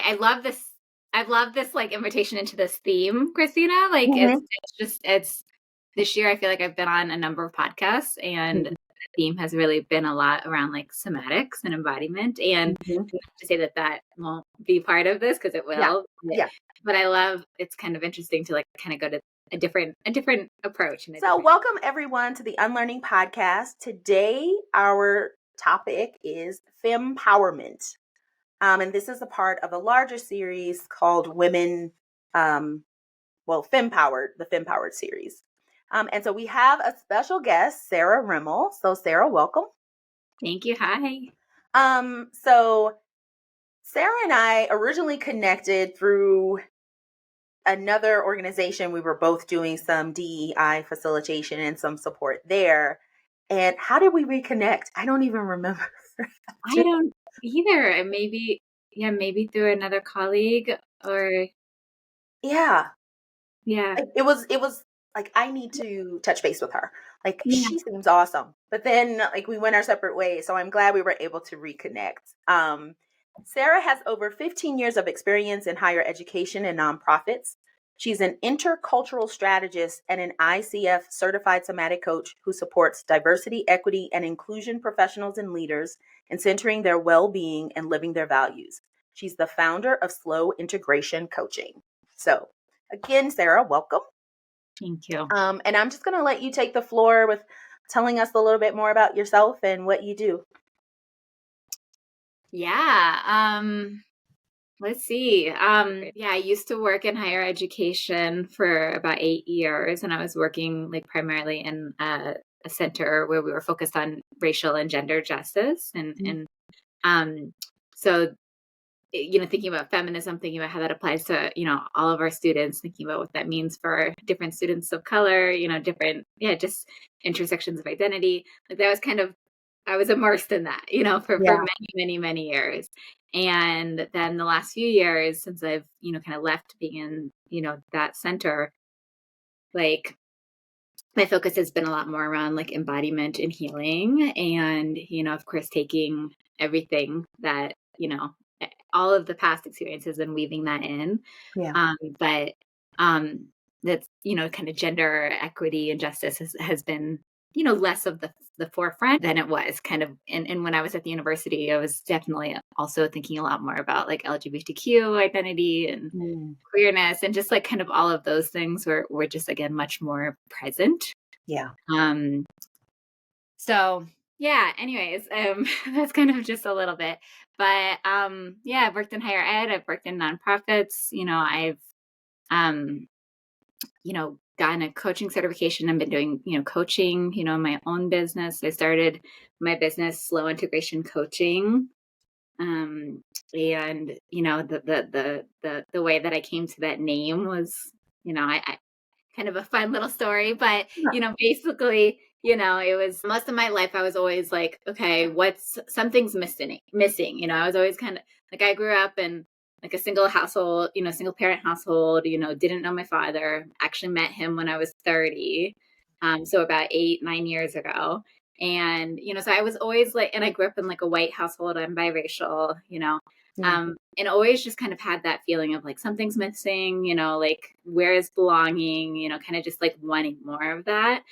I love this. I love this like invitation into this theme, Christina. Like it's this year I feel like I've been on a number of podcasts and the theme has really been a lot around like somatics and embodiment. And not to say that won't be part of this because it will. Yeah. But I love it's kind of interesting to like kind of go to a different approach. So welcome everyone to the Unlearning podcast. Today our topic is fempowerment. And this is a part of a larger series called Women, Fempowered, the Fempowered series. And so we have a special guest, Sarah Rimmel. So Sarah, welcome. Thank you. Hi. So Sarah and I originally connected through another organization. We were both doing some DEI facilitation and some support there. And how did we reconnect? I don't even remember. I don't either. Maybe through another colleague or. Yeah. Yeah. It was like, I need to touch base with her. Like, she seems awesome. But then like we went our separate ways. So I'm glad we were able to reconnect. Sarah has over 15 years of experience in higher education and nonprofits. She's an intercultural strategist and an ICF certified somatic coach who supports diversity, equity, and inclusion professionals and leaders in centering their well-being and living their values. She's the founder of Slow Integration Coaching. So again, Sarah, welcome. Thank you. And I'm just going to let you take the floor with telling us a little bit more about yourself and what you do. Yeah. Let's see. I used to work in higher education for about 8 years, and I was working like primarily in a center where we were focused on racial and gender justice. So, thinking about feminism, thinking about how that applies to, all of our students, thinking about what that means for different students of color, different, just intersections of identity. Like that was kind of, I was immersed in that, for many, many, many years. And then the last few years since I've, kind of left being in, that center, like my focus has been a lot more around like embodiment and healing and, of course, taking everything that, all of the past experiences and weaving that in. But that's, kind of gender equity and justice has been, less of the forefront than it was kind of. And when I was at the university, I was definitely also thinking a lot more about like LGBTQ identity and queerness and just like kind of all of those things were just, again, much more present. Yeah. So yeah, anyways, that's kind of just a little bit, but I've worked in higher ed, I've worked in nonprofits, I've gotten a coaching certification. I've been doing, coaching, in my own business. I started my business, Slow Integration Coaching. And, the way that I came to that name was, I kind of a fun little story, but, basically, it was most of my life. I was always like, okay, something's missing. I was always kind of like, I grew up in like a single household, single parent household, didn't know my father, actually met him when I was 30. So about 8-9 years ago. And, so I was always like, and I grew up in like a white household, I'm biracial, and always just kind of had that feeling of like, something's missing, like, where is belonging, kind of just like wanting more of that.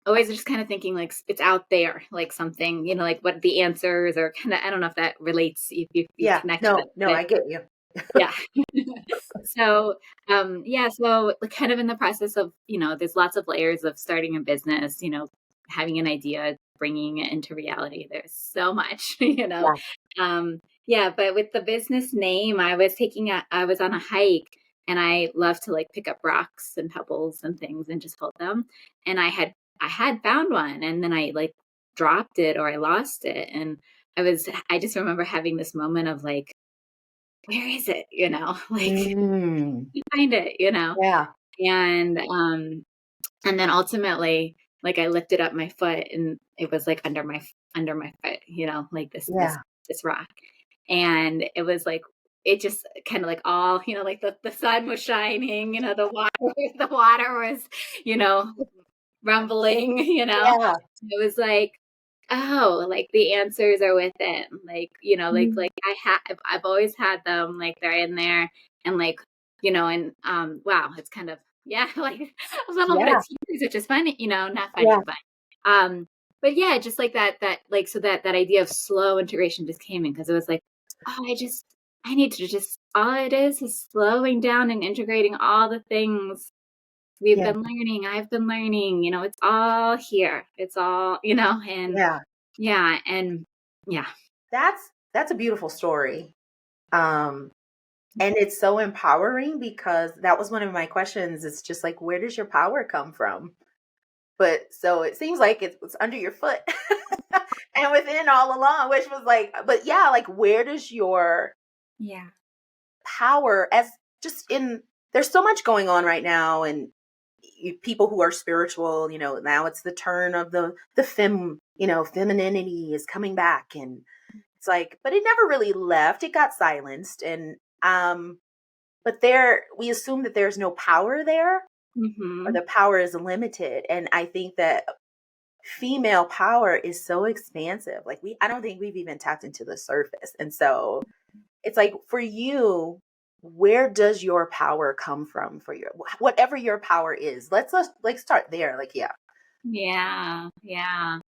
Always just kind of thinking like it's out there, like something, like what the answers are kind of, I don't know if that relates. If you connect. No, I get you. Yeah. So, so kind of in the process of, there's lots of layers of starting a business, having an idea, bringing it into reality. There's so much, but with the business name, I was on a hike and I love to like pick up rocks and pebbles and things and just hold them. And I had found one and then I like dropped it or I lost it. And I just remember having this moment of like, where is it? Like you find it, Yeah. And then ultimately, like I lifted up my foot and it was like under my foot, like this rock. And it was like, it just kind of like all, like the sun was shining, the water was, rumbling, It was like, oh, like the answers are within, like, like I've always had them, like they're in there, and like, and wow, it's kind of, yeah, like a little bit Yeah. of tears, which is funny, not Yeah. funny, but yeah, just like that, like, so that idea of slow integration just came in, because it was like, oh, I need to just, all it is slowing down and integrating all the things we've Yeah. been learning, I've been learning, it's all here. It's all, and Yeah. yeah, and yeah. That's a beautiful story. Um, and it's so empowering because that was one of my questions. It's just like, where does your power come from? But so it seems like it's under your foot and within all along, which was like, but yeah, like where does your Yeah. power as just in, there's so much going on right now, and people who are spiritual, now it's the turn of the femininity is coming back, and it's like, but it never really left. It got silenced, and but there we assume that there's no power there, or Mm-hmm. the power is limited, and I think that female power is so expansive. Like I don't think we've even tapped into the surface. And so it's like, for you, where does your power come from, for your whatever your power is? Let's like start there. Like, yeah. Yeah. Yeah.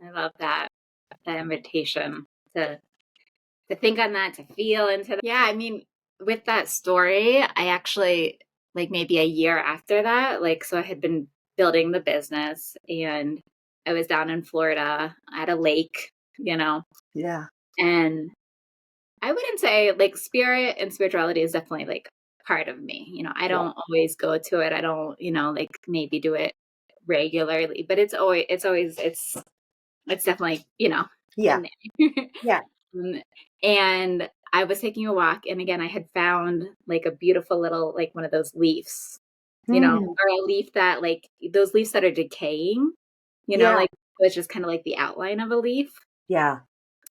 I love that invitation to think on that, to feel into that. Yeah, I mean, with that story, I actually, like maybe a year after that, like, so I had been building the business, and I was down in Florida at a lake, Yeah. and I wouldn't say, like, spirit and spirituality is definitely like part of me. I Yeah. don't always go to it. I don't, like maybe do it regularly, but it's definitely, Yeah. in there. Yeah. Um, and I was taking a walk, and again, I had found like a beautiful little, like one of those leaves, Mm, or a leaf that, like those leaves that are decaying, yeah. like it was just kind of like the outline of a leaf. Yeah.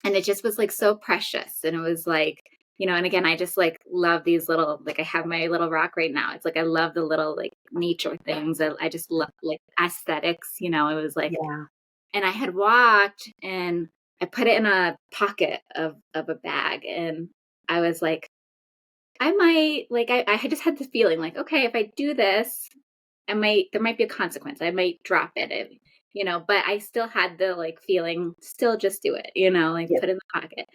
And it just was like so precious. And it was like, and again, I just like love these little, like I have my little rock right now. It's like, I love the little like nature things. I just love like aesthetics, it was like, Yeah. and I had walked, and I put it in a pocket of a bag, and I was like, I might, like, I had just had the feeling like, okay, if I do this, there might be a consequence. I might drop it, but I still had the like feeling, still just do it, like Yeah. put it in the pocket.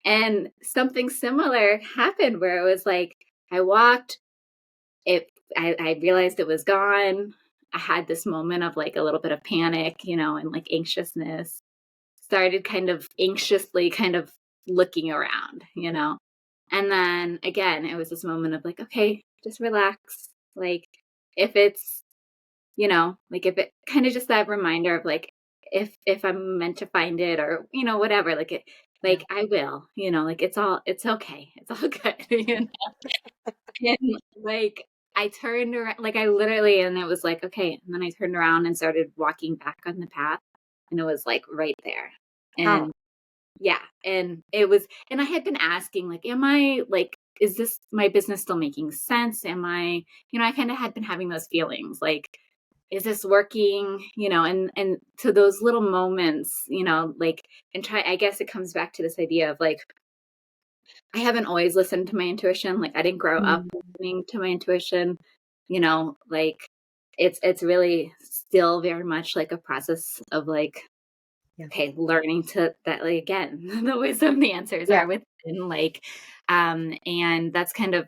And something similar happened where it was like, I walked, it, I realized it was gone. I had this moment of like a little bit of panic, and like anxiousness, started kind of anxiously kind of looking around, and then again, it was this moment of like, okay, just relax. Like, if it's, like if it kind of just that reminder of like, if I'm meant to find it, or, whatever, like it, Yeah. like I will, like it's okay. It's all good, And like I turned around, like I literally, and it was like, okay. And then I turned around and started walking back on the path, and it was like right there. Oh, And yeah, and it was, and I had been asking, like, am I like, is this my business still making sense? Am I, I kind of had been having those feelings, like, is this working? And to those little moments, like, and try, I guess it comes back to this idea of like, I haven't always listened to my intuition. Like, I didn't grow up mm, listening to my intuition, like it's really still very much like a process of like, yeah. okay, learning to that, like, again, the wisdom, the answers Yeah. are within, like, and that's kind of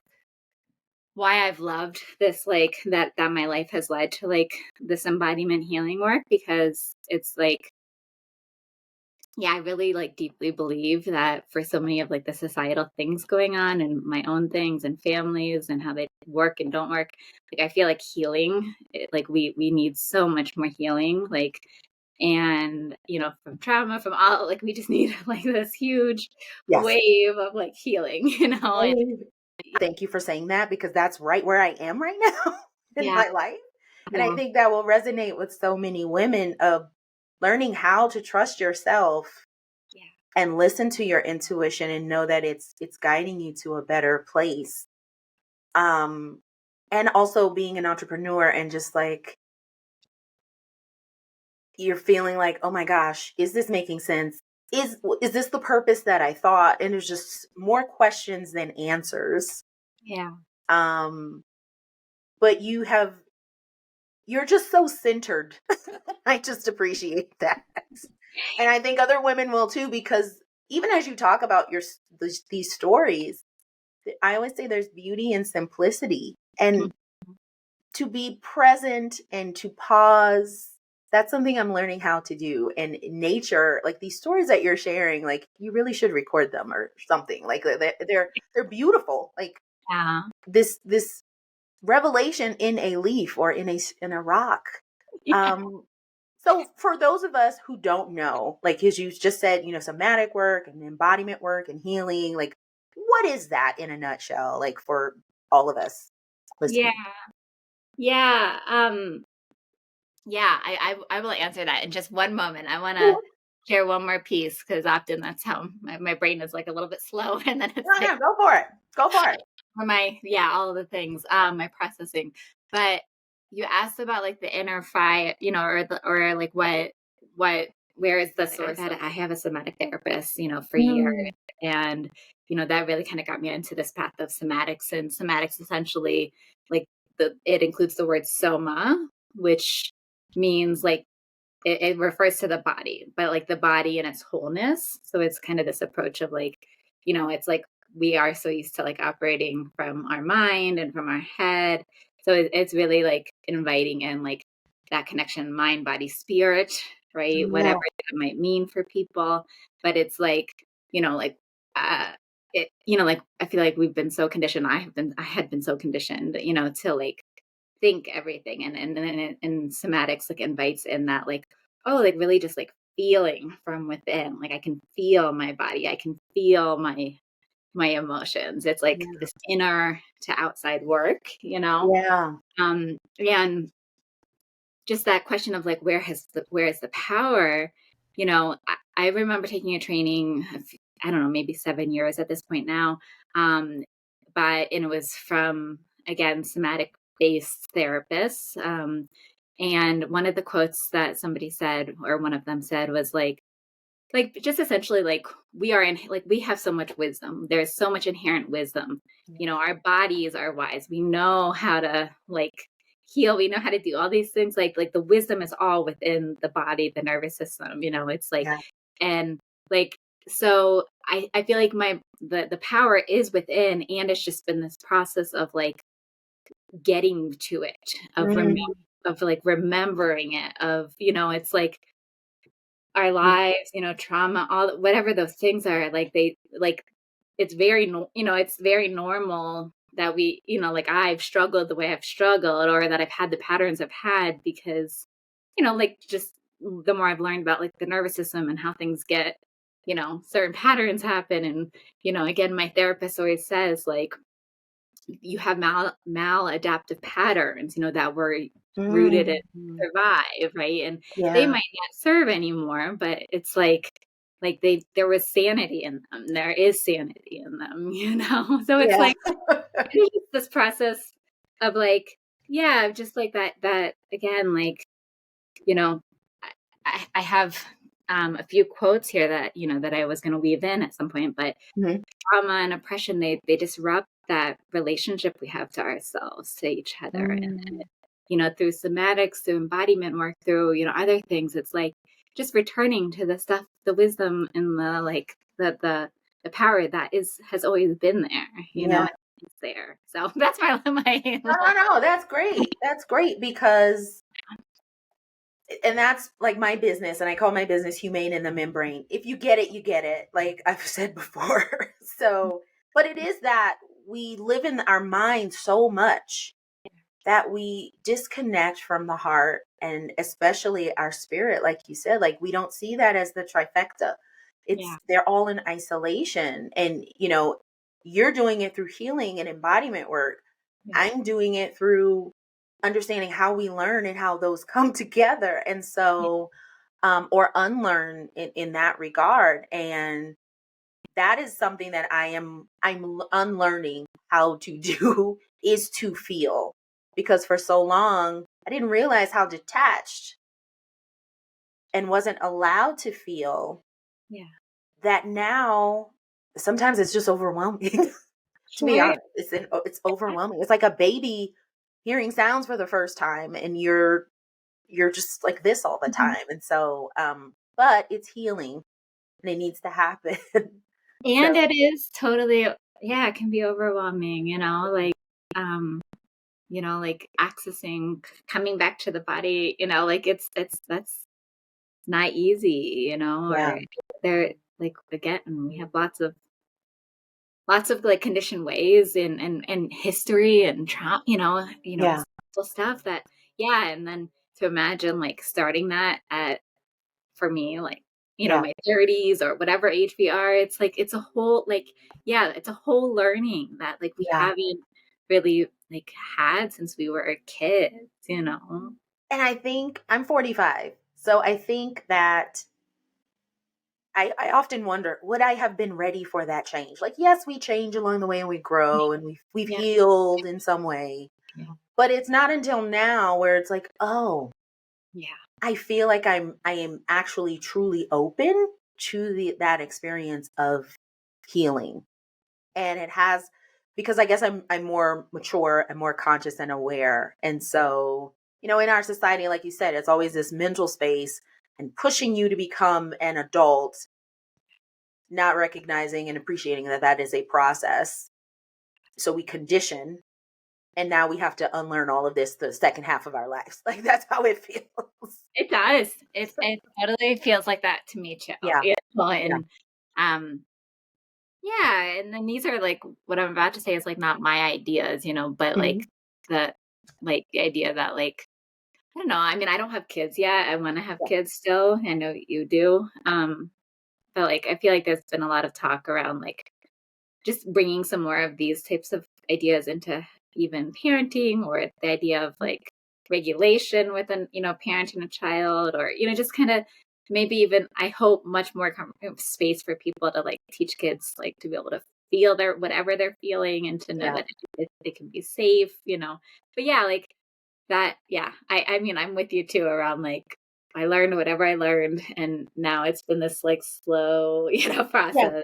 why I've loved this, like, that my life has led to like this embodiment healing work, because it's like, yeah, I really like deeply believe that for so many of like the societal things going on, and my own things and families and how they work and don't work, like I feel like healing, like we need so much more healing, like, and from trauma, from all, like we just need like this huge Yes. wave of like healing, and Thank you for saying that, because that's right where I am right now in yeah, my life. And I yeah, think that will resonate with so many women, of learning how to trust yourself yeah, and listen to your intuition and know that it's guiding you to a better place. Um and also being an entrepreneur, and just like, you're feeling like, oh my gosh, is this making sense? Is this the purpose that I thought? And there's just more questions than answers. Yeah. Um, but you're just so centered. I just appreciate that. And I think other women will too, because even as you talk about these stories, I always say there's beauty in simplicity, and to be present and to pause. That's something I'm learning how to do. And nature, like these stories that you're sharing, like you really should record them or something. Like they're beautiful. Like Yeah. this revelation in a leaf or in a rock. Yeah. So for those of us who don't know, like as you just said, somatic work and embodiment work and healing, like what is that in a nutshell? Like for all of us Yeah. listening. Yeah. Yeah, I will answer that in just one moment. I want to Cool. share one more piece because often that's how my brain is like a little bit slow, and then it's No, like no, go for it. Go for it. for my all of the things, my processing. But you asked about like the inner fire, or like what where is the source? I have a somatic therapist, for years, Mm, and that really kind of got me into this path of somatics, and somatics essentially like it includes the word soma, which means like it refers to the body, but like the body in its wholeness. So it's kind of this approach of like, it's like we are so used to like operating from our mind and from our head. So it's really like inviting in like that connection, mind, body, spirit, right? yeah, Whatever that might mean for people. But it's like, like, uh, like I feel like we've been so conditioned. I had been so conditioned, to like think everything, and then and somatics like invites in that like, oh, like really just like feeling from within, like I can feel my body, I can feel my emotions. It's like yeah, this inner to outside work, yeah. and just that question of like where is the power. I remember taking a training, I don't know, maybe 7 years at this point now, um and it was from, again, somatic based therapists, and one of the quotes that somebody said, or one of them said, was like just essentially like we are in like we have so much wisdom, there's so much inherent wisdom, our bodies are wise, we know how to like heal, we know how to do all these things, like the wisdom is all within the body, the nervous system, it's like, Yeah. and like, so I feel like the power is within, and it's just been this process of like getting to it, Mm, of like remembering it, of it's like our lives, trauma, all whatever those things are, like they like it's very it's very normal that we, like I've struggled the way I've struggled, or that I've had the patterns I've had, because like just the more I've learned about like the nervous system and how things get, certain patterns happen, and again, my therapist always says like you have maladaptive patterns, that were rooted in mm, survive, right? And they yeah, might not serve anymore, but it's like there was sanity in them. There is sanity in them, So it's yeah, like it's just this process of like, yeah, just like that again, like, you know, I have a few quotes here that that I was going to weave in at some point, but mhm, trauma and oppression, they disrupt that relationship we have to ourselves, to each other, and mm, through somatics, through embodiment work, through other things, it's like just returning to the stuff, the wisdom, and the like the power that has always been there, yeah. it's there. So that's my No, little, no, no. That's great. That's great because, and that's like my business, and I call my business Humane in the Membrane. If you get it, you get it. Like I've said before. So, but it is that we live in our mind so much that we disconnect from the heart, and especially our spirit, like you said, like we don't see that as the trifecta. yeah, They're all in isolation. And you're doing it through healing and embodiment work. yeah, I'm doing it through understanding how we learn and how those come together. And yeah, so or unlearn in that regard. And that is something that I'm unlearning how to do, is to feel, because for so long I didn't realize how detached and wasn't allowed to feel, Yeah. that now sometimes it's just overwhelming. To be Sure. honest, it's overwhelming. It's like a baby hearing sounds for the first time, and you're just like this all the Mhm. time. And so, but it's healing, and it needs to happen. And So it is totally, yeah, it can be overwhelming, um, like accessing, coming back to the body, like that's not easy, yeah, or there, like, again, we have lots of like conditioned ways and history and trauma, yeah, historical stuff that, yeah. And then to imagine like starting that at, for me, like, yeah, my 30s or whatever age we are, it's like, it's a whole, like, yeah, it's a whole learning that like we yeah. haven't really like had since we were kids. And I think I'm 45. So I think that I often wonder, would I have been ready for that change? Like, yes, we change along the way and we grow and we've Yeah. healed in some way. Yeah. But it's not until now where it's like, oh, Yeah. I feel like I am actually truly open to that experience of healing. And it has, because I guess I'm more mature and more conscious and aware. And so, in our society, like you said, it's always this mental space and pushing you to become an adult, not recognizing and appreciating that that is a process. So we condition, and now we have to unlearn all of this the second half of our lives. Like, that's how it feels. It does. It totally feels like that to me too. Yeah, yeah. And um yeah, and then these are like, what I'm about to say is like not my ideas, but Mhm. like the the idea that, like, I don't know. I mean, I don't have kids yet. I want to have Yeah, kids still. I know you do. But like, I feel like there's been a lot of talk around like just bringing some more of these types of ideas into even parenting, or the idea of like regulation within, parenting a child, or, just kind of maybe even, I hope, much more space for people to like teach kids like to be able to feel their whatever they're feeling, and to know yeah. that it can be safe. But yeah, like that, yeah. I mean, I'm with you too around like, I learned whatever I learned, and now it's been this like slow, Yeah. process.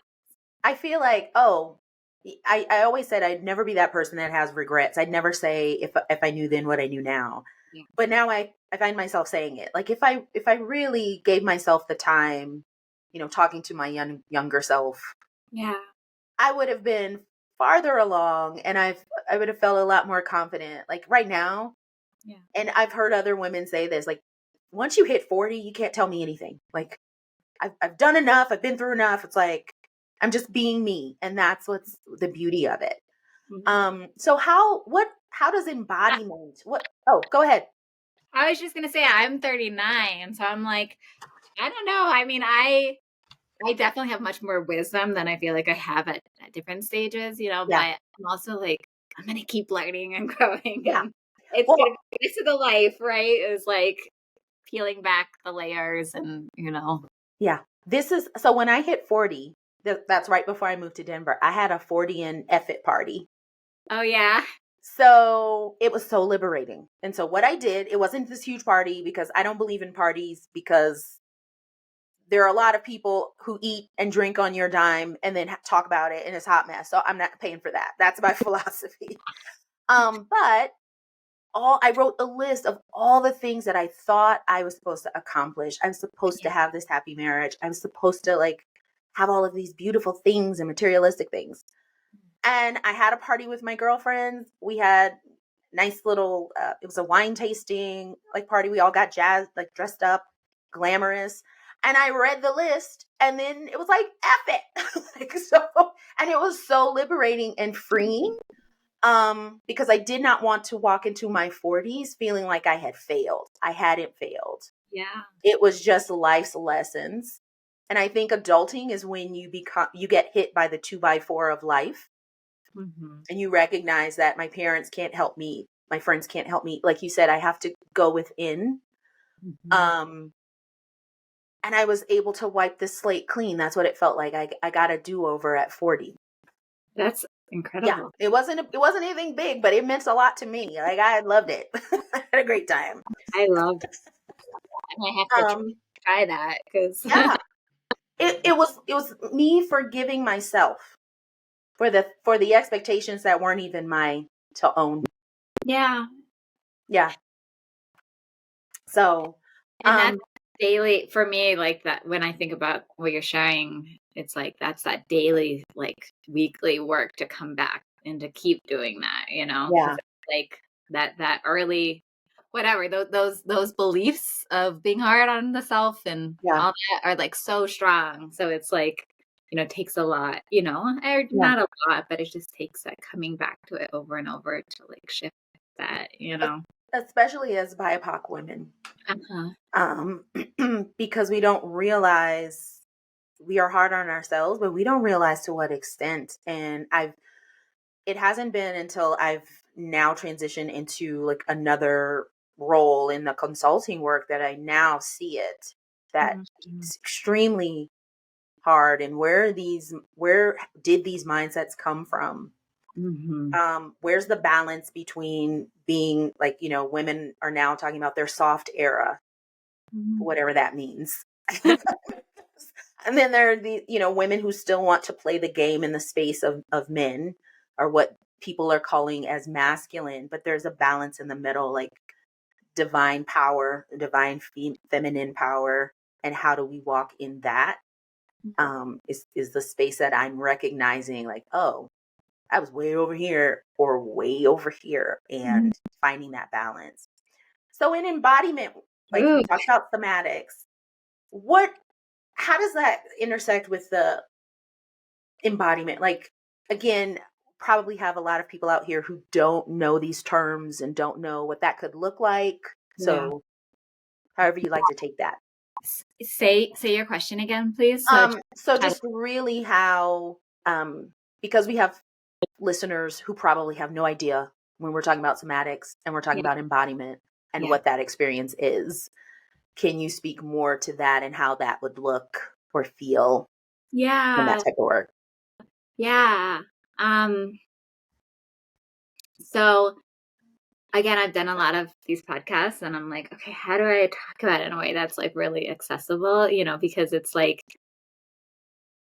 I feel like, oh, I always said I'd never be that person that has regrets. I'd never say if I knew then what I knew now. Yeah. But now I find myself saying it. Like, if I really gave myself the time, talking to my younger self, Yeah. I would have been farther along, and I would have felt a lot more confident. Like right now, Yeah. and I've heard other women say this, like, once you hit 40, you can't tell me anything. Like, I've done enough, I've been through enough. It's like I'm just being me, and that's what's the beauty of it. Mhm. So how does embodiment, what, oh, go ahead. I was just gonna say I'm 39, so I'm like, I don't know. I mean, I definitely have much more wisdom than I feel like I have at different stages, Yeah. but I'm also like, I'm gonna keep learning and growing, Yeah. and it's Well, gonna be this is the life, right? Is like peeling back the layers, and yeah. This is so when I hit 40, that's right before I moved to Denver. I had a 40 and F it party. oh yeah. So it was so liberating. And so what I did, it wasn't this huge party because I don't believe in parties, because there are a lot of people who eat and drink on your dime and then talk about it and it's a hot mess. So I'm not paying for that. That's my philosophy. But I wrote a list of all the things that I thought I was supposed to accomplish. I was supposed to Yeah. have this happy marriage. I was supposed to like have all of these beautiful things and materialistic things. And I had a party with my girlfriends. We had nice little it was a wine tasting like party. We all got jazzed, like dressed up, glamorous. And I read the list, and then it was like F it. Like, so, and it was so liberating and freeing, because I did not want to walk into my 40s feeling like I had failed. I hadn't failed. Yeah. It was just life's lessons. And I think adulting is when you get hit by the 2x4 of life, Hmm. and you recognize that my parents can't help me, my friends can't help me. Like you said, I have to go within. Hmm. Um, and I was able to wipe the slate clean. That's what it felt like. I got a do over at 40. That's Yeah, incredible. it wasn't anything big, but it meant a lot to me. Like, I loved it. I had a great time. I love that. And I have to Um, try that because Yeah. It was me forgiving myself for the expectations that weren't even mine to own. yeah. Yeah. So, And that's daily for me, like that when I think about what you're sharing, it's like that's that daily, like weekly work to come back and to keep doing that, you know, because yeah. like that early whatever, those beliefs of being hard on the self and Yeah. all that are like so strong. So it's like, you know, it takes a lot, you know, or Yeah. not a lot, but it just takes that coming back to it over and over to like shift that, you know. Especially as BIPOC women. Uh-huh. Because we don't realize we are hard on ourselves, but we don't realize to what extent. And it hasn't been until I've now transitioned into like another role in the consulting work that I now see it, that Mhm. it's extremely hard. And where did these mindsets come from? Mhm. Where's the balance between being like, women are now talking about their soft era, Mhm. whatever that means. And then there are the, women who still want to play the game in the space of men, or what people are calling as masculine, but there's a balance in the middle, like divine power, divine feminine power. And how do we walk in that? Is the space that I'm recognizing, like, oh, I was way over here or way over here, Mhm. and finding that balance. So in embodiment, like Ooh, we talked about somatics, what how does that intersect with the embodiment? Like, again, probably have a lot of people out here who don't know these terms and don't know what that could look like. yeah. So however you like to take that. Say your question again, please. So So try to, just really how, because we have listeners who probably have no idea when we're talking about somatics and we're talking yeah, about embodiment and yeah, what that experience is. Can you speak more to that and how that would look or feel in that yeah, type of work? yeah. Um, so again, I've done a lot of these podcasts and I'm like, okay, how do I talk about it in a way that's like really accessible, you know, because it's like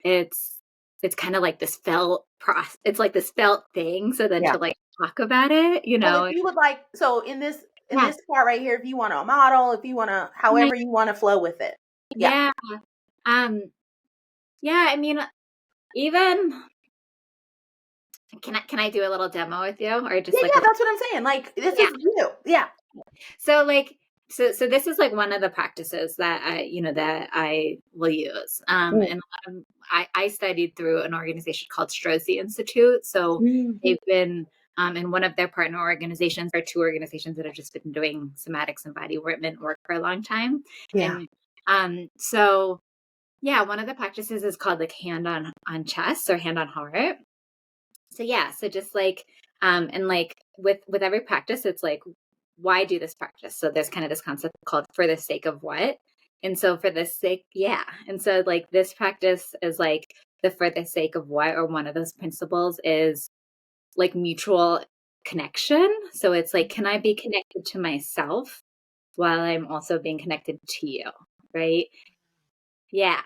it's it's kind of like this felt process. It's like this felt thing. So then Yeah. to like talk about it, you Well, if know, you would like, so in yeah, this part right here, if you want to model, if you want to, yeah, however you want to flow with it. Yeah. yeah. Um, yeah, I mean, even can I do a little demo with you or Yeah, just like yeah, a that's what I'm saying. Like, this yeah. is you. Yeah. So like so this is like one of the practices that I, you know, that I will use. Mm, And I studied through an organization called Strozzi Institute. So mm, they've been in one of their partner organizations or two organizations that have just been doing somatics and body work for a long time. yeah. And so yeah, one of the practices is called like hand on chest or hand on heart. So yeah, so just like and like with every practice it's like why do this practice? So there's kind of this concept called for the sake of what? And so for the sake, yeah. And so like this practice is like the for the sake of what, or one of those principles is like mutual connection. So it's like can I be connected to myself while I'm also being connected to you, right? Yeah.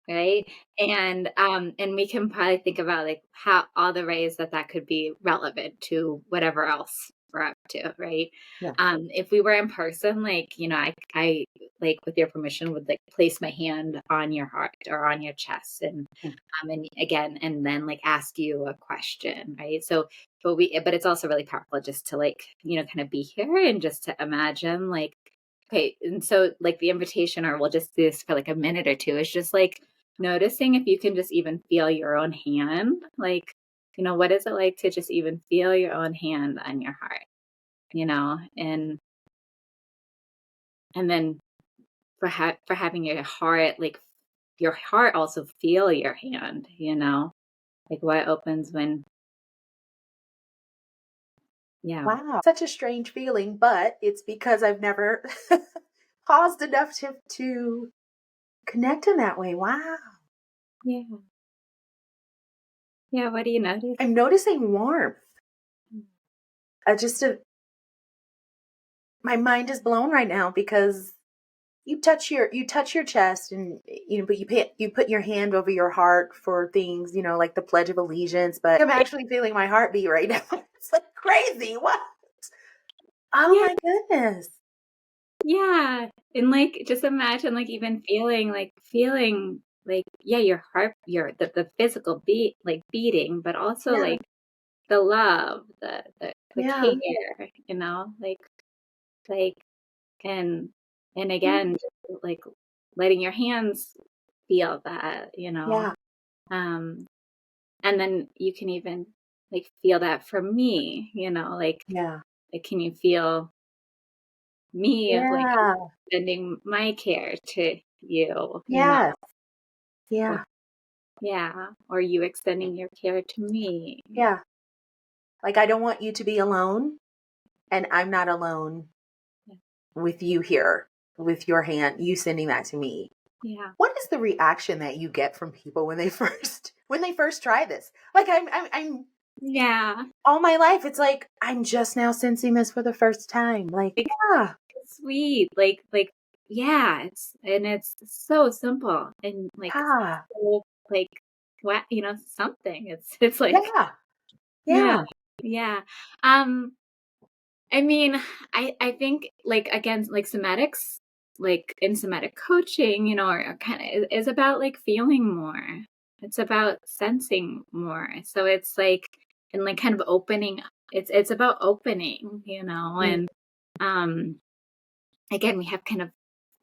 Right. And we can probably think about like how all the ways that that could be relevant to whatever else we're up to. Right. Yeah. If we were in person, like, you know, I like with your permission would like place my hand on your heart or on your chest Mm. and again, and then like ask you a question. Right. So, but it's also really powerful just to like, you know, kind of be here and just to imagine like, okay. And so like the invitation, or we'll just do this for like a minute or two, is just like, noticing if you can just even feel your own hand, like, you know, what is it like to just even feel your own hand on your heart, you know, and then for having your heart, like your heart also feel your hand, you know, like what opens when, yeah, Wow. Such a strange feeling, but it's because I've never paused enough to connect in that way. Wow. yeah, yeah. What do you notice? I'm noticing warmth. I just, my mind is blown right now because you touch your chest, and but you put your hand over your heart for things, like the Pledge of Allegiance. But I'm actually feeling my heartbeat right now. It's like crazy. What? Oh Yeah. my goodness. Yeah. And like just imagine like even feeling like yeah, your heart, the physical beat like beating, but also Yeah. like the love, the Yeah. care, like and Mm. again just, like letting your hands feel that, Yeah. um and then you can even like feel that from me, Yeah. like can you feel me of like Yeah. extending my care to you, Yes. or Yeah. yeah, or you extending your care to me. Yeah. Like, I don't want you to be alone, and I'm not alone with you here, with your hand, you sending that to me. Yeah. What is the reaction that you get from people when they first try this? Like, I'm Yeah. all my life, it's like I'm just now sensing this for the first time. Like, Like yeah, it's sweet. Like yeah, it's so simple and like yeah, so like what something. It's like yeah, yeah, yeah. yeah. Um I mean, I think like again, like somatics, like in somatic coaching, are kind of is about like feeling more. It's about sensing more. So it's like and like kind of opening. It's about opening, Mm, and um again we have kind of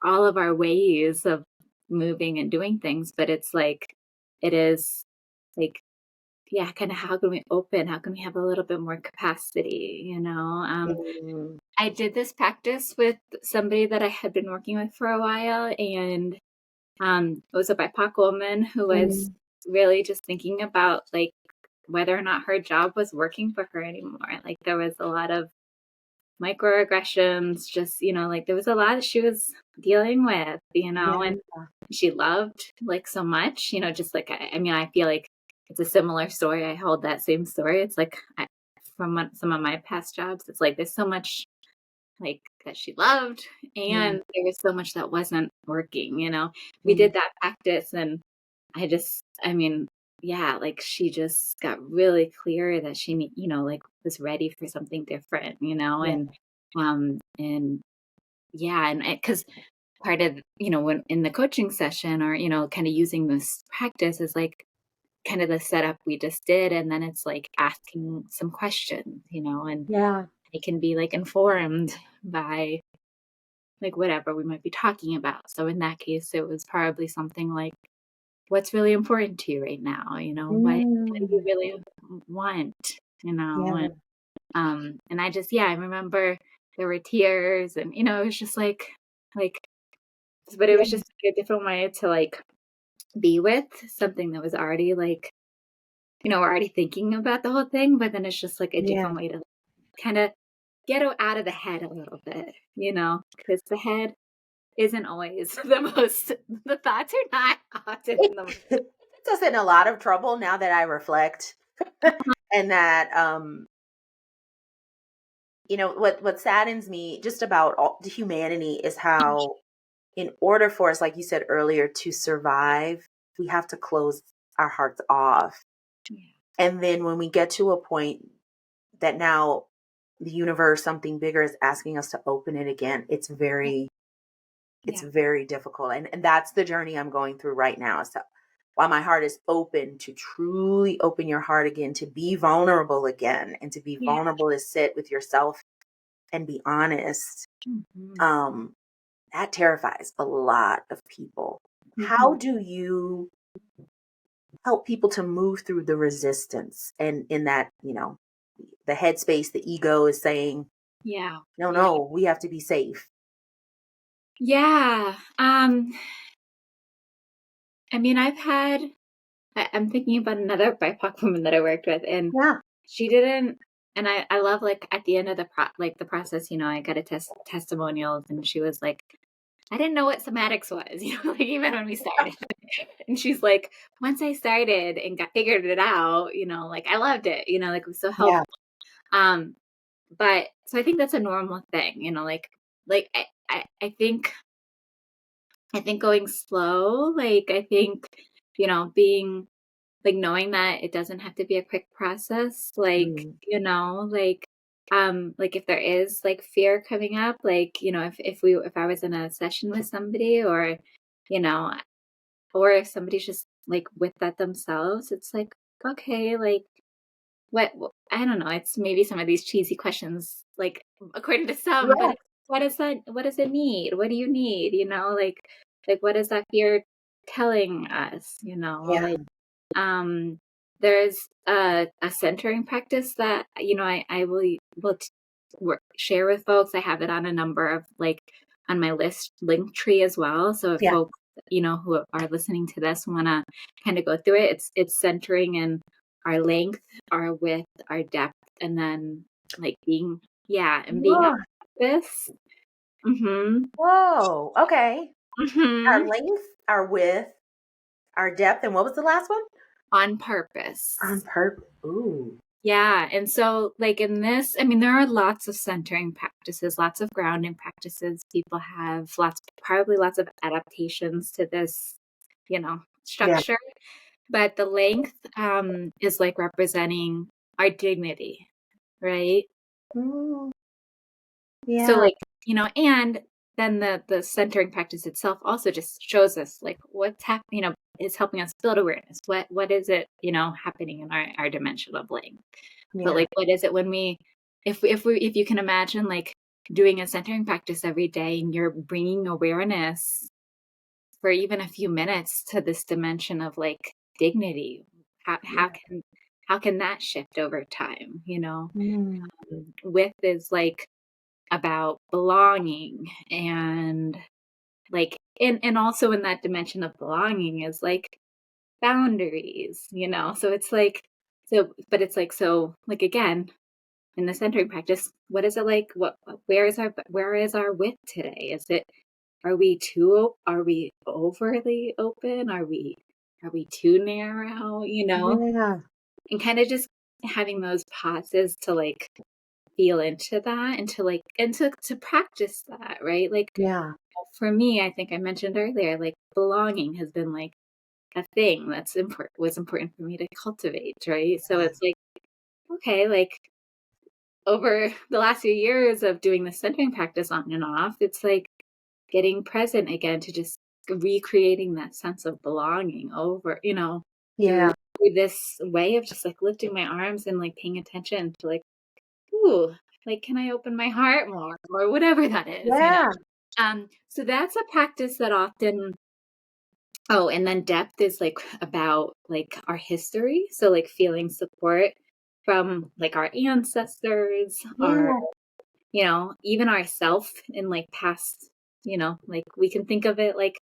all of our ways of moving and doing things, but it's like it is like yeah, kind of how can we open? How can we have a little bit more capacity? mm, I did this practice with somebody that I had been working with for a while, and it was a BIPOC woman who was mm, really just thinking about like whether or not her job was working for her anymore. Like there was a lot of microaggressions, just like there was a lot she was dealing with, yeah, and she loved like so much, just like I mean, I feel like it's a similar story. I hold that same story. It's like some of my past jobs, it's like there's so much like that she loved yeah, and there was so much that wasn't working. We mm, did that practice and I mean, yeah, like she just got really clear that she like was ready for something different, yeah, and yeah, and because part of when in the coaching session or kind of using this practice is like kind of the setup we just did, and then it's like asking some questions, and yeah, it can be like informed by like whatever we might be talking about. So in that case, it was probably something like, what's really important to you right now? What do you mm, really want? yeah, And I just, yeah, I remember there were tears and, it was just like, but it was yeah, just like a different way to like be with something that was already like, we're already thinking about the whole thing, but then it's just like a yeah. different way to kind of get out of the head a little bit, because the head isn't always the thoughts are not often It, the most. it puts us in a lot of trouble now that I reflect, and that what saddens me just about all the humanity is how, in order for us, like you said earlier, to survive, we have to close our hearts off. Yeah. And then when we get to a point that now the universe, something bigger, is asking us to open it again, it's Yeah. very difficult. And that's the journey I'm going through right now. So while my heart is open, to truly open your heart again, to be vulnerable again, and to be Yeah. vulnerable to sit with yourself and be honest, Mhm. um, that terrifies a lot of people. How Mhm. do you help people to move through the resistance, and in that, the headspace, the ego is saying, Yeah. no, Yeah. no, we have to be safe. Yeah. I mean, I'm thinking about another BIPOC woman that I worked with, and Yeah. she didn't. And I love like at the end of the process, I got a testimonials, and she was like, I didn't know what somatics was, like even when we started. And she's like, once I started and figured it out, like I loved it, like it was so Yeah. helpful. Um, but so I think that's a normal thing, like I think I think going slow, like, I think, being like knowing that it doesn't have to be a quick process, like, Mm. like if there is like fear coming up, like, if I was in a session with somebody you know, or if somebody's just like with that themselves, it's like, okay, like I don't know, it's maybe some of these cheesy questions, like according to some, but Right. it's, what does it need? What do you need? Like what is that fear telling us? Yeah. Um, there's a centering practice that, I share with folks. I have it on a number of like on my link tree as well. So if Yeah. folks, who are listening to this want to kind of go through it, it's centering in our length, our width, our depth, and then like being at Yeah. this. Mm-hmm. Whoa. Okay. Our Mm-hmm. length, our width, our depth, and what was the last one? On On purpose. purpose. Ooh. Yeah. And so, like in this, I mean, there are lots of centering practices, lots of grounding practices. People have probably lots of adaptations to this, Yeah. structure. But the length is like representing our dignity, right? Ooh. So, Yeah. like, and then the centering practice itself also just shows us like what's happening, is helping us build awareness. What is it, happening in our dimension of length? But Yeah. like, what is it when if you can imagine like doing a centering practice every day and you're bringing awareness for even a few minutes to this dimension of like dignity, how, Yeah. how can how can that shift over time? Mm. Width is like about belonging, and like and also in that dimension of belonging is like boundaries, so it's like but it's like, so like again in the centering practice, what is it like, where is our width today? Are we overly open? Are we too narrow, Yeah. and kind of just having those pauses to like feel into that and to like and to practice that, right? Like Yeah. for me, I think I mentioned earlier, like belonging has been like a thing that's was important for me to cultivate, right? So it's like, okay, like over the last few years of doing the centering practice on and off, it's like getting present again to just recreating that sense of belonging over, through, Yeah. through this way of just like lifting my arms and like paying attention to like, ooh, like can I open my heart more or whatever that is. Yeah. So that's a practice that often. Oh, and then depth is like about like our history. So like feeling support from like our ancestors, our, Yeah. even ourself in like past, like we can think of it like,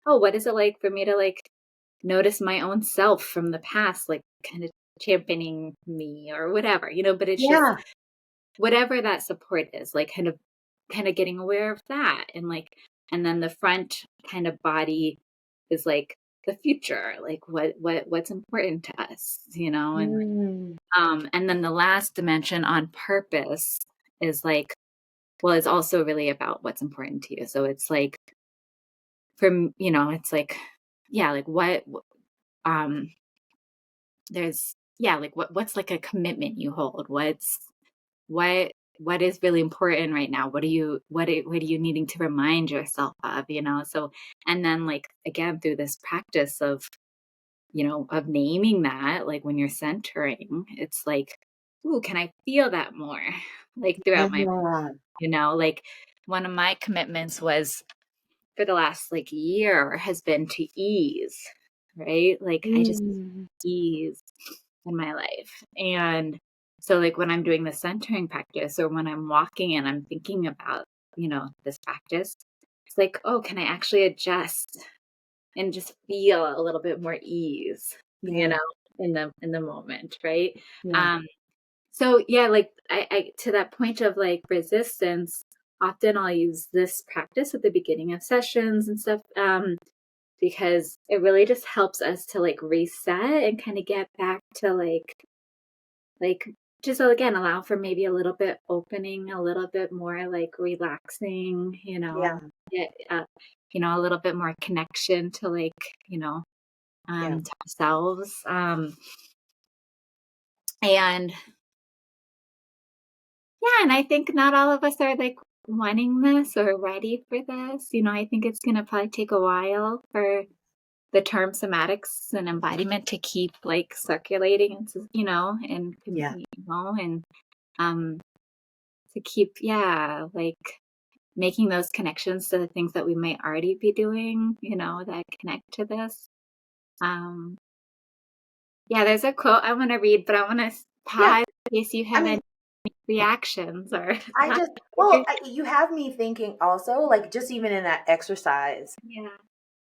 oh, what is it like for me to like notice my own self from the past, like kind of championing me or whatever, but it's just Yeah. whatever that support is, like kind of getting aware of that, and like and then the front kind of body is like the future, like what's important to us, Mm. and then the last dimension on purpose is like, well, it's also really about what's important to you. So it's like from, it's like, yeah, like um there's yeah, like what's like a commitment you hold, what what is really important right now, what are you needing to remind yourself of, so and then like again through this practice of naming that, like when you're centering, it's like, ooh, can I feel that more like throughout my, Yeah. like one of my commitments was for the last like year has been to ease, right? Like I just Mm. ease in my life. And so like when I'm doing the centering practice or when I'm walking and I'm thinking about, this practice, it's like, oh, can I actually adjust and just feel a little bit more ease, Yeah. in the moment, right? Yeah. Um so yeah, like I to that point of like resistance, often I'll use this practice at the beginning of sessions and stuff, because it really just helps us to like reset and kind of get back to like just again allow for maybe a little bit opening, a little bit more like relaxing, Yeah. get, a little bit more connection to like, Yeah. to ourselves. And yeah, and I think not all of us are like wanting this or ready for this. I think it's going to probably take a while for the term somatics and embodiment to keep like circulating, Yeah. and um, to keep, like making those connections to the things that we may already be doing, that connect to this. Um, yeah, there's a quote I want to read, but I want to Yeah. pause in case you I have any mean, reactions or I thoughts. just, well, you have me thinking also, like, just even in that exercise, Yeah,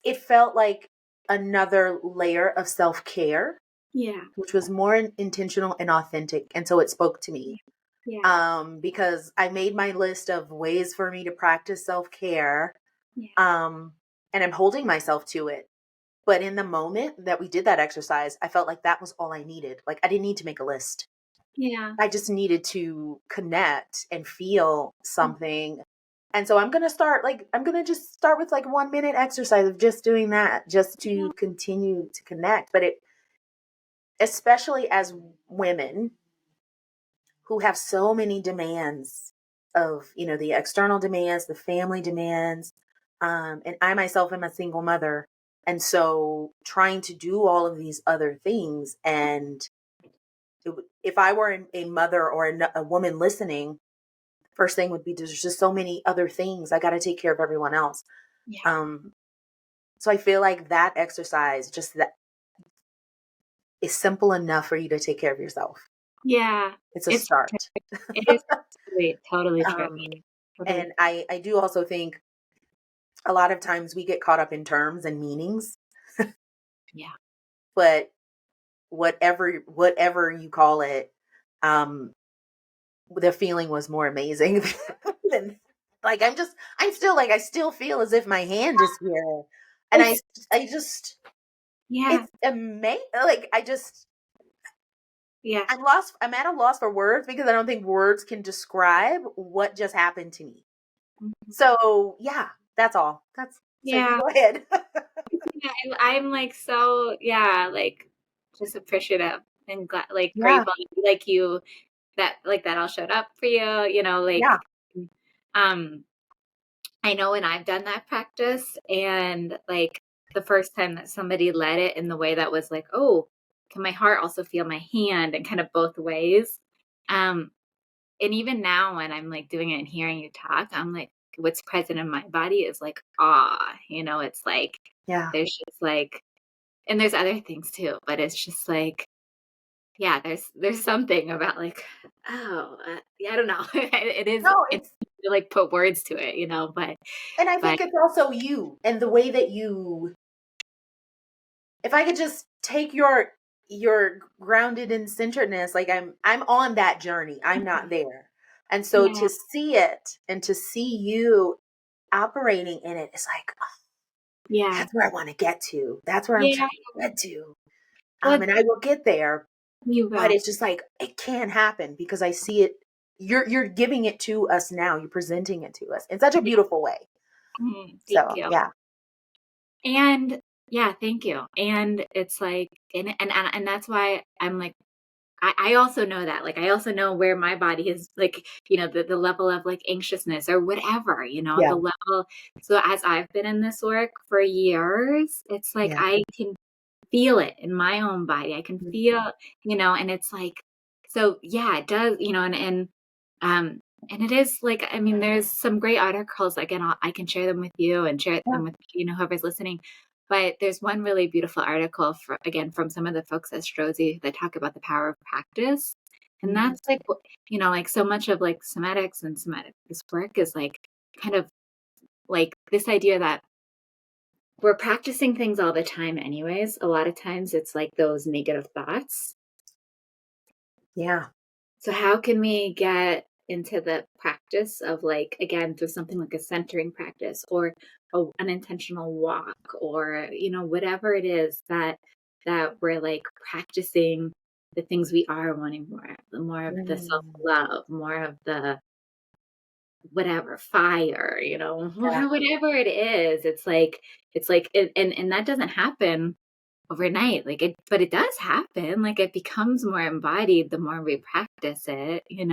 it felt like another layer of self care, yeah, which was more intentional and authentic. And so it spoke to me. yeah, Because I made my list of ways for me to practice self care. yeah, Um, and I'm holding myself to it. But in the moment that we did that exercise, I felt like that was all I needed. Like, I didn't need to make a list. yeah. I just needed to connect and feel something. And so I'm going to start, like, I'm going to just start with like 1 minute exercise of just doing that, just Yeah, to continue to connect. But it, especially as women who have so many demands of, the external demands, the family demands. And I myself am a single mother. And so trying to do all of these other things. And if I were a mother or a woman listening, first thing would be there's just so many other things. I got to take care of everyone else. yeah, Um, so I feel like that exercise, just that, is simple enough for you to take care of yourself. yeah. It's a It's start. it is totally true. Um, Totally. and I do also think a lot of times we get caught up in terms and meanings, Yeah, but whatever you call it, um, the feeling was more amazing than, like, I'm still like, I still feel as if my hand is here. And it's I just, yeah, it's amazing. Like, yeah. I'm at a loss for words because I don't think words can describe what just happened to me. Mhm. So yeah, that's all. So you Yeah, go ahead. yeah, I'm like so like just appreciative and glad, like Yeah. grateful, like you that all showed up for you. Yeah. Um, I know when I've done that practice and like the first time that somebody led it in the way that was like, oh, can my heart also feel my hand and kind of both ways? Um, and even now when I'm like doing it and hearing you talk, I'm like, what's present in my body is like awe, it's like Yeah. there's just like, and there's other things too, but it's just like, yeah, there's something about like, oh, yeah, I don't know. No, It's to, like put words to it, and I but think it's also you and the way that you, if I could just take your grounded and centeredness, like I'm on that journey. I'm not there. And so yeah, to see it and to see you operating in it, it's like, oh, yeah, that's where I want to get to. That's where I'm yeah. trying to get to. Well, And I will get there, you but will. it's just like it can't happen because I see it. You're giving it to us now. You're presenting it to us in such a Yeah. beautiful way. Thank So you. yeah. And yeah, thank you. And it's like, and that's why I'm like, I also know that, like, I also know where my body is, like, the level of like anxiousness or whatever, Yeah. the level. So as I've been in this work for years, it's like Yeah. I can feel it in my own body. I can Mhm. feel, and it's like, so yeah, it does, um, and it is like, I mean, there's some great articles, again, I can share them with you and share Yeah. them with, whoever's listening. But there's one really beautiful article again, from some of the folks at Strozzi that talk about the power of practice. And Mhm. that's like, like so much of like somatics and somatic this work is like kind of like this idea that we're practicing things all the time anyways. A lot of times it's like those negative thoughts. Yeah. So how can we get into the practice of like, again, through something like a centering practice or an intentional walk or, whatever it is that we're like practicing the things we are wanting more of, the more of the Mm. self-love, more of the whatever, fire, Yeah. whatever it is. And that doesn't happen overnight. But it does happen. Like it becomes more embodied the more we practice it. And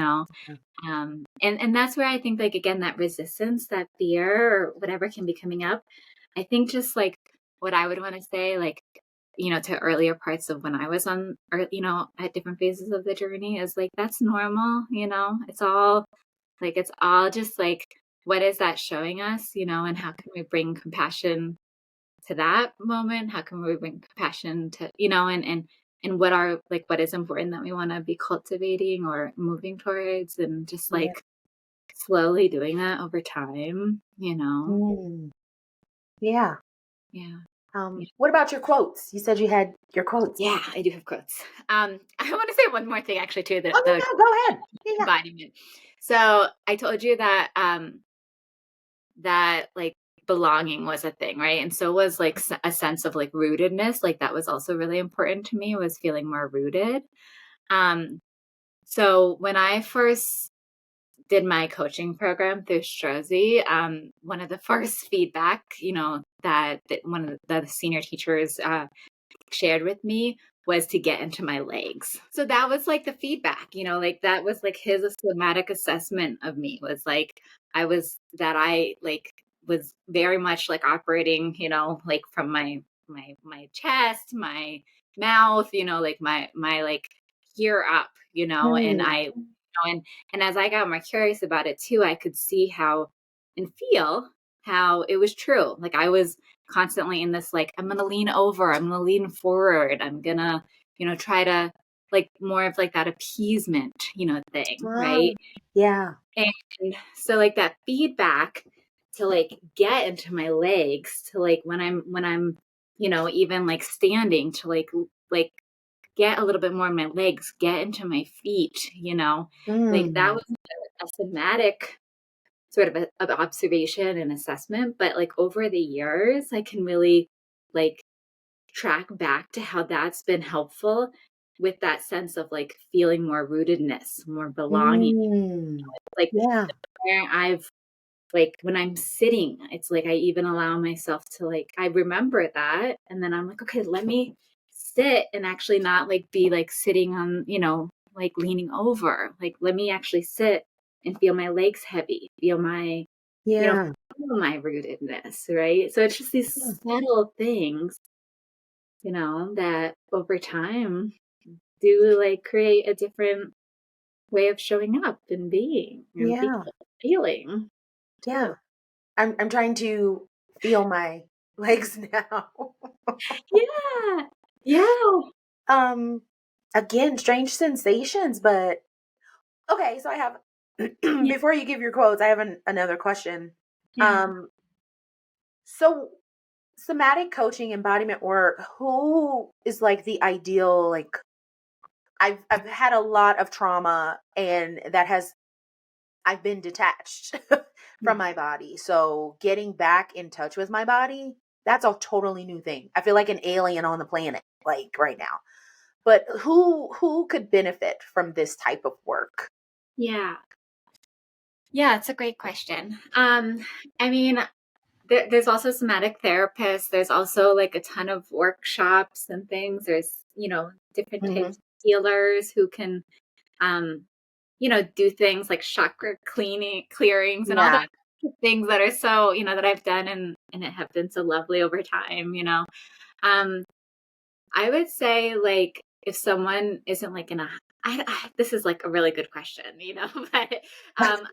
that's where I think, like, again, that resistance, that fear, or whatever can be coming up. I think just like what I would want to say, like, to earlier parts of when I was on, or, at different phases of the journey is like, that's normal. It's all just like, what is that showing us, and how can we bring compassion to that moment? How can we bring compassion and what is important that we want to be cultivating or moving towards, and just Yeah. like slowly doing that over time. Mm. Yeah. Yeah. What about your quotes? You said you had your quotes. Yeah, I do have quotes. I want to say one more thing actually too, Oh, the yeah, go ahead. Yeah. embodiment. So I told you that like belonging was a thing, right? And so was like a sense of like rootedness, like that was also really important to me, was feeling more rooted. Um so when I first did my coaching program through Strozy, one of the first feedback, that one of the senior teachers shared with me was to get into my legs. So that was like the feedback, like that was like his somatic assessment of me, was like I was very much like operating, like from my chest, my mouth, like my like here up, and Mm. and as I got more curious about it too, I could see how and feel how it was true. Like I was constantly in this, like, I'm gonna lean over, I'm gonna lean forward, I'm gonna, try to, like, more of like that appeasement, thing, right? Yeah. And so like that feedback to like get into my legs, to like when I'm even like standing, to like get a little bit more in my legs, get into my feet, like that Mm. was a somatic sort of observation and assessment. But like over the years, I can really like track back to how that's been helpful with that sense of like feeling more rootedness, more belonging. Mm. Like Yeah. where I've like when I'm sitting, it's like I even allow myself to like, I remember that. And then I'm like, okay, let me sit and actually not like be like sitting on, like leaning over. Like, let me actually sit and feel my legs heavy, you know, Yeah. feel my rootedness, right? So it's just these Yeah. subtle things, that over time do like create a different way of showing up and being and Yeah. feeling too. Yeah. I'm trying to feel my legs now. Yeah. Yeah. um Again, strange sensations, but okay, so I have Yeah. before you give your quotes, I have another question. Yeah. Um so somatic coaching, embodiment work, who is like the ideal, like I've had a lot of trauma and that has I've been detached from my body. So getting back in touch with my body, that's a totally new thing. I feel like an alien on the planet like right now. But who could benefit from this type of work? Yeah. Yeah, it's a great question. I mean, there's also somatic therapists. There's also like a ton of workshops and things. There's, different Hmm. types of healers who can, um, do things like chakra clearings and all the Yeah. things that are so, that I've done and it have been so lovely over time. Um, I would say like if someone isn't like this is like a really good question, but um,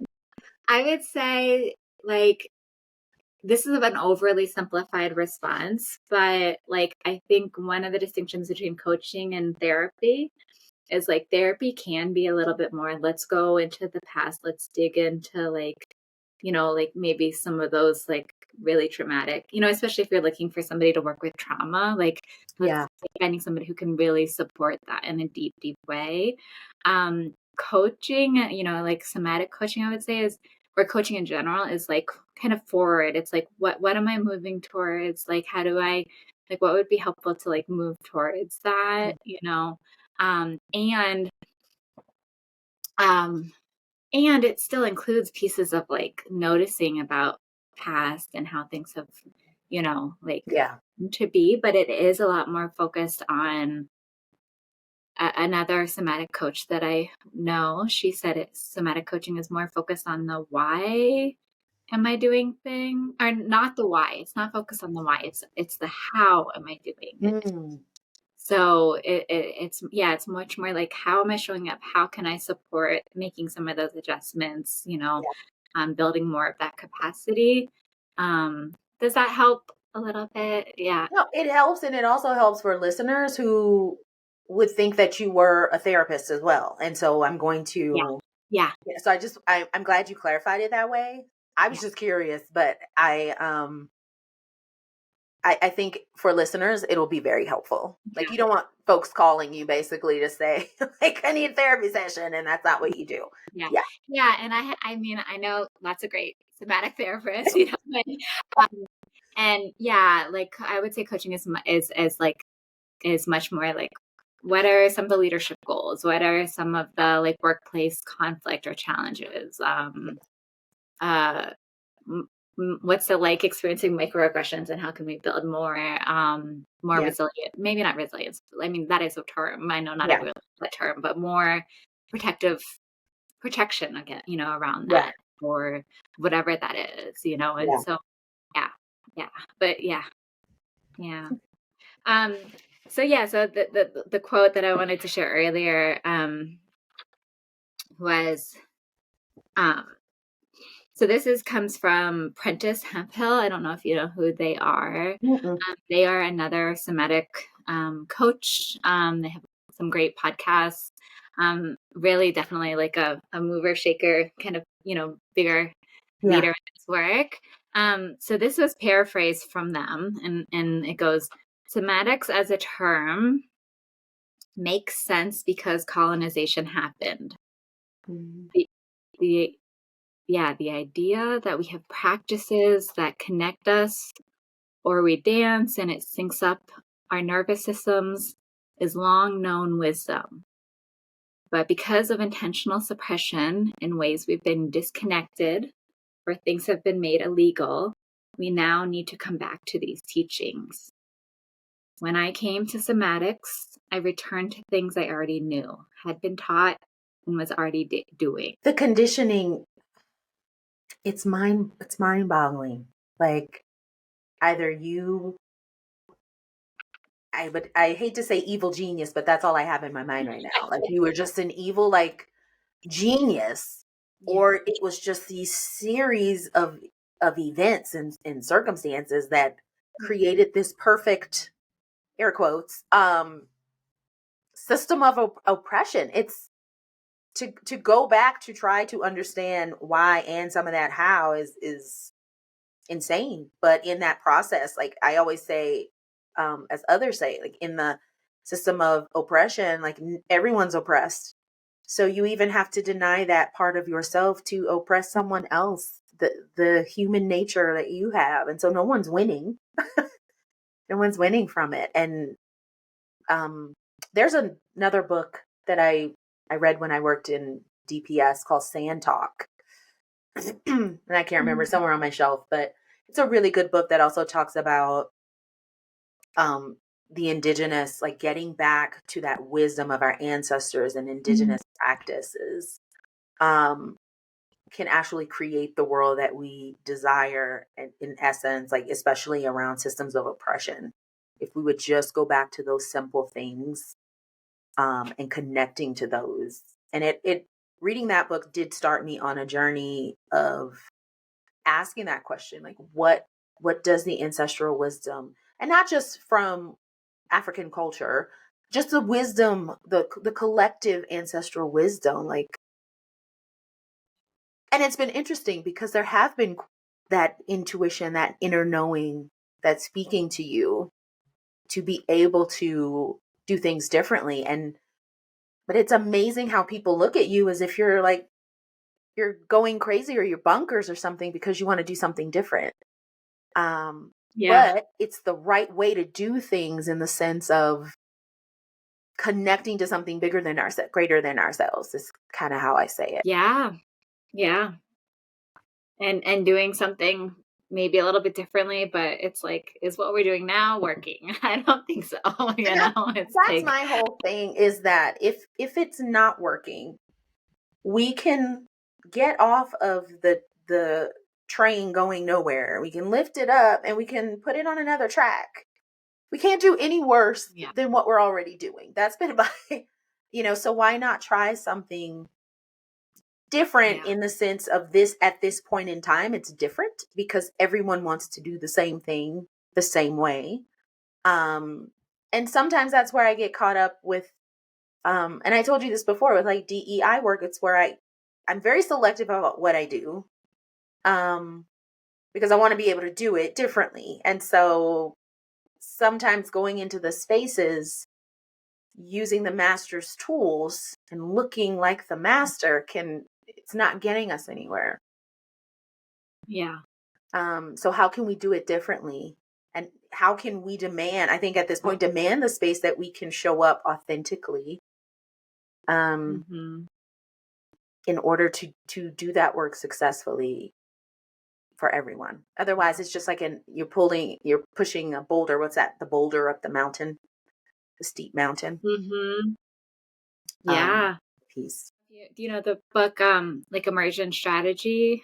I would say like this is an overly simplified response, but like I think one of the distinctions between coaching and therapy is like therapy can be a little bit more, let's go into the past, let's dig into like maybe some of those like really traumatic, especially if you're looking for somebody to work with trauma, like let's Yeah. finding somebody who can really support that in a deep, deep way. Coaching, like somatic coaching, I would say is, or coaching in general is like kind of forward. It's like, what am I moving towards? Like, how do I, like, what would be helpful to like move towards that? And um and it still includes pieces of like noticing about past and how things have, like come to be, but it is a lot more focused on another somatic coach that I know. She said somatic coaching is more focused on the why am I doing thing, or not the why. It's not focused on the why. It's the how am I doing it. Mm. So it's much more like, how am I showing up? How can I support making some of those adjustments? Building more of that capacity. Does that help a little bit? Yeah. No, it helps, and it also helps for listeners who would think that you were a therapist as well. And so I'm going to, Yeah. so I'm glad you clarified it that way. I was just curious, but I think for listeners, it'll be very helpful. Like, you don't want folks calling you basically to say, like, I need a therapy session, and that's not what you do. Yeah. Yeah. Yeah. And I mean, I know lots of great somatic therapists, and yeah, like I would say coaching is much more like, what are some of the leadership goals? What are some of the like workplace conflict or challenges? Uh, what's the like experiencing microaggressions, and how can we build more resilient, maybe not resilience, I mean that is a term, I know not everyone knows that term, but more protection again, around that, or whatever that is, and so yeah but yeah so the quote that I wanted to share earlier was so comes from Prentice Hemphill. I don't know if you know who they are. They are another somatic coach. They have some great podcasts. Really, definitely like a mover shaker, kind of, bigger leader in this work. So this was paraphrased from them, and it goes, somatics as a term makes sense because colonization happened. The, the the idea that we have practices that connect us, or we dance and it syncs up our nervous systems, is long known wisdom. But because of intentional suppression in ways we've been disconnected, or things have been made illegal, we now need to come back to these teachings. When I came to somatics, I returned to things I already knew, had been taught, and was already doing. The conditioning, it's mind-boggling. Like, either I hate to say evil genius, but that's all I have in my mind right now. Like, you were just an evil, like, genius, or it was just these series of events and circumstances that created this perfect, air quotes, system of oppression. It's to go back to try to understand why, and some of that how is insane. But in that process, like I always say, as others say, like in the system of oppression, like everyone's oppressed. So you even have to deny that part of yourself to oppress someone else, the human nature that you have. And so no one's winning. No one's winning from it. And there's another book that I read when I worked in DPS called Sand Talk. And I can't remember, somewhere on my shelf, but it's a really good book that also talks about the indigenous, like getting back to that wisdom of our ancestors and indigenous practices can actually create the world that we desire, in essence, like especially around systems of oppression. If we would just go back to those simple things and connecting to those. And it reading that book did start me on a journey of asking that question, like what does the ancestral wisdom, and not just from African culture, just the wisdom, the collective ancestral wisdom, like. And it's been interesting because there have been that intuition, that inner knowing that's speaking to you to be able to do things differently. But it's amazing how people look at you as if you're like, you're going crazy or you're bonkers or something because you want to do something different. But it's the right way to do things, in the sense of connecting to something bigger than ourselves, greater than ourselves, is kind of how I say it. Yeah. Yeah. And doing something maybe a little bit differently, but it's like, is what we're doing now working? I don't think so. You And know, it's that's like, my whole thing, is that if it's not working, we can get off of the train going nowhere. We can lift it up and we can put it on another track. We can't do any worse yeah, than what we're already doing. That's been my, so why not try something different, yeah, in the sense of this, at this point in time, it's different because everyone wants to do the same thing the same way. Um, and sometimes that's where I get caught up with, and I told you this before with like DEI work, it's where I'm very selective about what I do. Um, because I want to be able to do it differently. And so sometimes going into the spaces, using the master's tools and looking like the master, it's not getting us anywhere. yeah, So how can we do it differently? And how can we demand, I think at this point, demand the space that we can show up authentically, um, hmm in order to do that work successfully for everyone. Otherwise, it's just like you're pushing a boulder. What's that? The boulder up the mountain, the steep mountain, hmm um, yeah. piece. Do you know the book, like Immersion Strategy?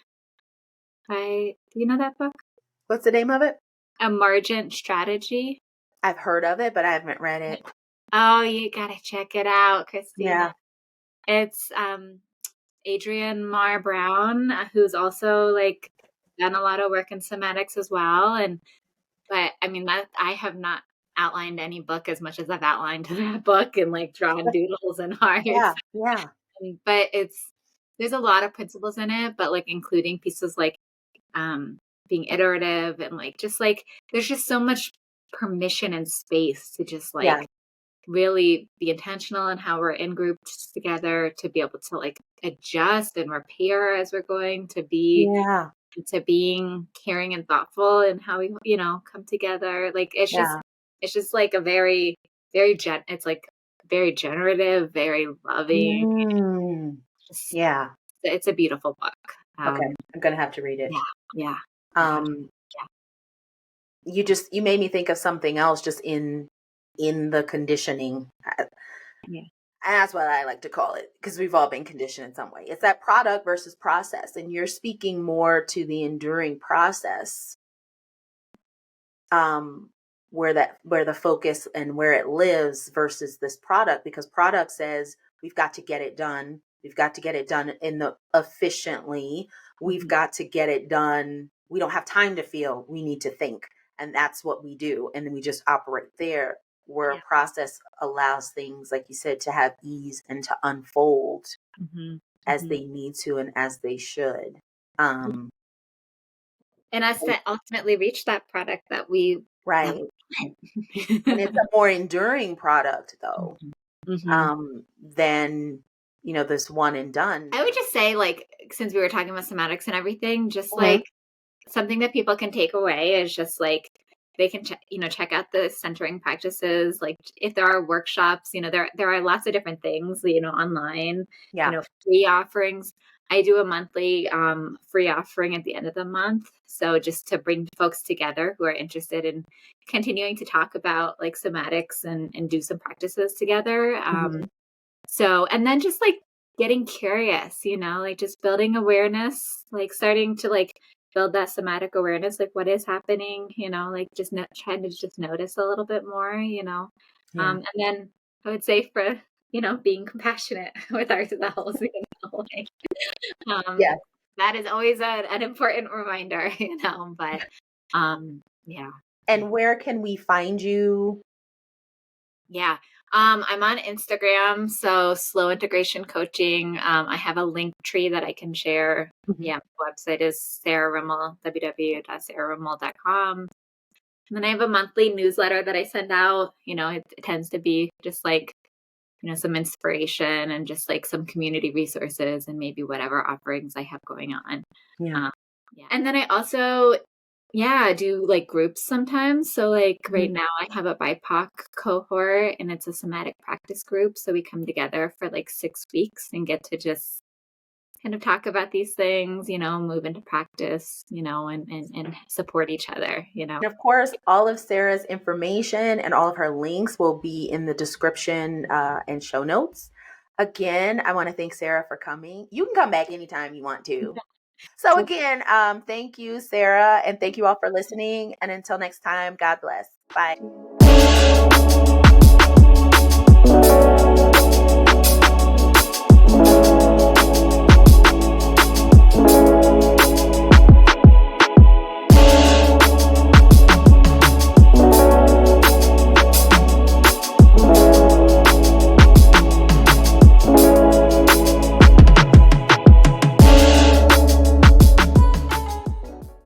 Do you know that book? What's the name of it? Emergent Strategy. I've heard of it, but I haven't read it. Oh, you gotta check it out, Christina. Yeah. It's Adrienne Marr Brown, who's also like done a lot of work in somatics as well. But I mean, that I have not outlined any book as much as I've outlined that book and like drawn doodles and hearts. Yeah. Yeah. But there's a lot of principles in it, but like including pieces like um being iterative and like just like there's just so much permission and space to just Yeah. like really be intentional in how we're in groups together, to be able to like adjust and repair as we're going, Yeah. to being caring and thoughtful in how we, come together. Like Yeah. it's just like a it's like very generative, very loving. Mm. Just, Yeah. it's a beautiful book. Okay. I'm gonna have to read it. Yeah, yeah, you have to. Um, you made me think of something else, just in the conditioning. Yeah, That's what I like to call it, because we've all been conditioned in some way. It's that product versus process, and you're speaking more to the enduring process, um, where the focus and where it lives, versus this product, because product says we've got to get it done. We've got to get it done in the efficiently. We've mhm, got to get it done. We don't have time to feel. We need to think, and that's what we do, and then we just operate there. Where a yeah, process allows things, like you said, to have ease and to unfold hmm as hmm they need to and as they should. and us to ultimately reach that product that Right. we And it's want. a more enduring product, though, hmm than, this one and done. I would just say, like, since we were talking about somatics and everything, just Mhm. like something that people can take away is just like they can check out the centering practices. Like if there are workshops, there are lots of different things, online, Yeah. free offerings. I do a monthly free offering at the end of the month. So just to bring folks together who are interested in continuing to talk about like somatics and do some practices together. Mhm. So, and then just like getting curious, like just building awareness, like starting to like build that somatic awareness, like what is happening, like just trying to just notice a little bit more. Yeah. And then I would say for, being compassionate with ourselves, like, Yeah. that is always an important reminder, but, yeah. And where can we find you? Yeah. I'm on Instagram, so Slow Integration Coaching. I have a link tree that I can share. Mhm. Yeah, my website is Sarah Rimmel, www.sarahrimmel.com. And then I have a monthly newsletter that I send out. It tends to be just like, some inspiration and just like some community resources and maybe whatever offerings I have going on. Yeah. Um, yeah. And then I also, yeah, do like groups sometimes. So like right Mhm. now I have a BIPOC cohort and it's a somatic practice group. So we come together for like 6 weeks and get to just kind of talk about these things, move into practice, and support each other, And of course, all of Sarah's information and all of her links will be in the description and show notes. Again, I want to thank Sarah for coming. You can come back anytime you want to. So again, thank you, Sarah, and thank you all for listening. And until next time, God bless. Bye.